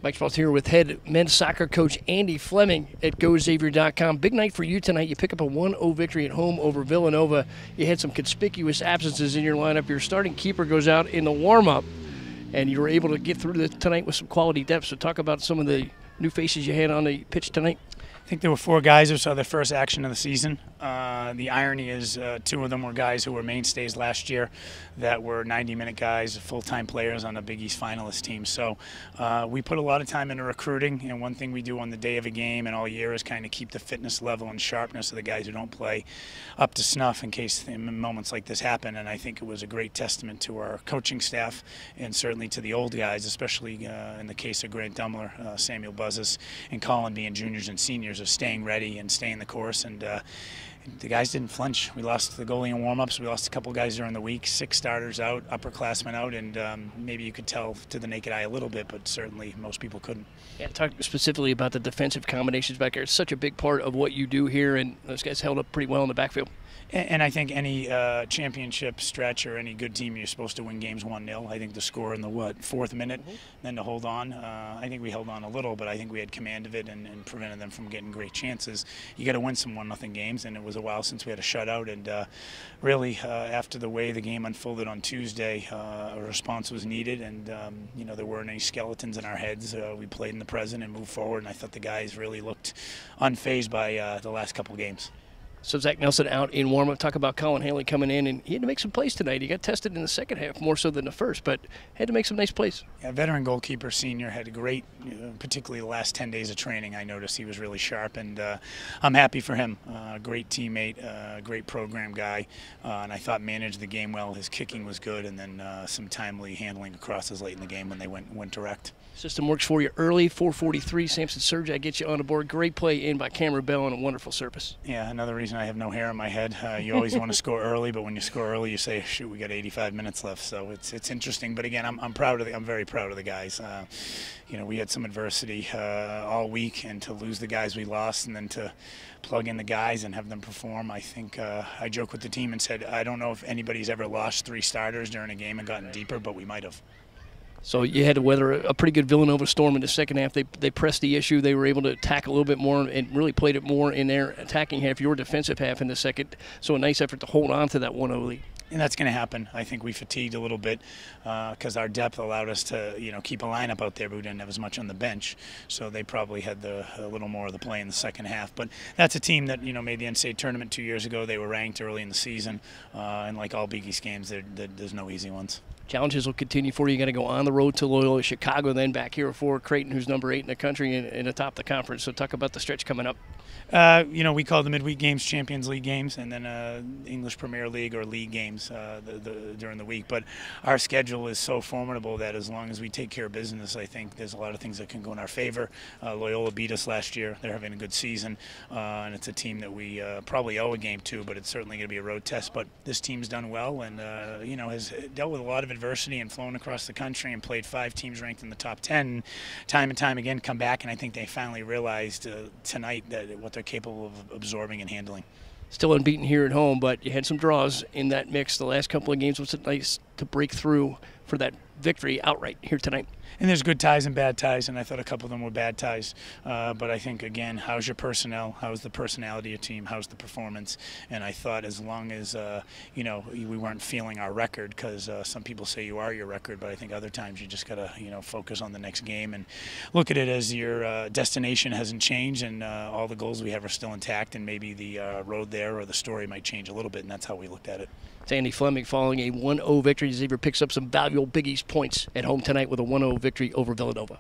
Mike Spaltz here with head men's soccer coach Andy Fleming at GoXavier.com. Big night for you tonight. You pick up a 1-0 victory at home over Villanova. You had some conspicuous absences in your lineup. Your starting keeper goes out in the warm-up, and you were able to get through tonight with some quality depth. So talk about some of the new faces you had on the pitch tonight. I think there were 4 guys who saw their first action of the season. The irony is 2 of them were guys who were mainstays last year that were 90-minute guys, full-time players on a Big East finalist team. So we put a lot of time into recruiting, and one thing we do on the day of a game and all year is kind of keep the fitness level and sharpness of the guys who don't play up to snuff in case moments like this happen. And I think it was a great testament to our coaching staff and certainly to the old guys, especially in the case of Grant Dumler, Samuel Buzzes, and Colin being juniors and seniors, of staying ready and staying the course. And the guys didn't flinch. We lost the goalie in warm-ups. We lost a couple guys during the week, 6 starters out, upperclassmen out, and maybe you could tell to the naked eye a little bit, but certainly most people couldn't. Yeah, talk specifically about the defensive combinations back there. It's such a big part of what you do here, and those guys held up pretty well in the backfield. And I think any championship stretch or any good team, you're supposed to win games 1-0. I think the score in the, 4th minute, then to hold on. I think we held on a little, but I think we had command of it and prevented them from getting great chances. You got to win some 1-0 games, and it was a while since we had a shutout. And really, after the way the game unfolded on Tuesday, a response was needed, and there weren't any skeletons in our heads. We played in the present and moved forward, and I thought the guys really looked unfazed by the last couple games. So Zach Nelson out in warm-up. Talk about Colin Haley coming in, and he had to make some plays tonight. He got tested in the second half more so than the first, but had to make some nice plays. Yeah, veteran goalkeeper, senior, had a great, particularly the last 10 days of training. I noticed he was really sharp, and I'm happy for him. Great teammate, great program guy, and I thought managed the game well. His kicking was good, and then some timely handling of crosses late in the game when they went direct. System works for you early, 4:43. Samson Sergei gets you on the board. Great play in by Cameron Bell and a wonderful service. Yeah, another reason I have no hair on my head. You always want to score early, but when you score early, you say, "Shoot, we got 85 minutes left." So it's interesting. But again, I'm very proud of the guys. We had some adversity all week, and to lose the guys we lost, and then to plug in the guys and have them perform. I think I joked with the team and said, I don't know if anybody's ever lost 3 starters during a game and gotten deeper, but we might have. So you had to weather a pretty good Villanova storm in the second half. They pressed the issue. They were able to attack a little bit more and really played it more in their attacking half, your defensive half in the second. So a nice effort to hold on to that 1-0 lead. And that's going to happen. I think we fatigued a little bit because our depth allowed us to, keep a lineup out there, but we didn't have as much on the bench. So they probably had a little more of the play in the second half. But that's a team that, made the NCAA tournament 2 years ago. They were ranked early in the season. And like all Big East games, there's no easy ones. Challenges will continue for you. You got to go on the road to Loyola Chicago, then back here for Creighton, who's number 8 in the country and atop the conference. So talk about the stretch coming up. We call the midweek games Champions League games, and then English Premier League or league games during the week. But our schedule is so formidable that as long as we take care of business, I think there's a lot of things that can go in our favor. Loyola beat us last year. They're having a good season, and it's a team that we probably owe a game to, but it's certainly going to be a road test. But this team's done well and, has dealt with a lot of adversity and flown across the country and played 5 teams ranked in the top 10 time and time again, come back, and I think they finally realized tonight that what they're capable of absorbing and handling. Still unbeaten here at home, but you had some draws in that mix. The last couple of games was nice to break through for that victory outright here tonight. And there's good ties and bad ties, and I thought a couple of them were bad ties. But I think, again, how's your personnel? How's the personality of your team? How's the performance? And I thought as long as, we weren't feeling our record, because some people say you are your record, but I think other times you just got to, focus on the next game and look at it as your destination hasn't changed and all the goals we have are still intact, and maybe the road there or the story might change a little bit, and that's how we looked at it. It's Andy Fleming following a 1-0 victory. Xavier picks up some valuable Big East points at home tonight with a 1-0 victory over Villanova.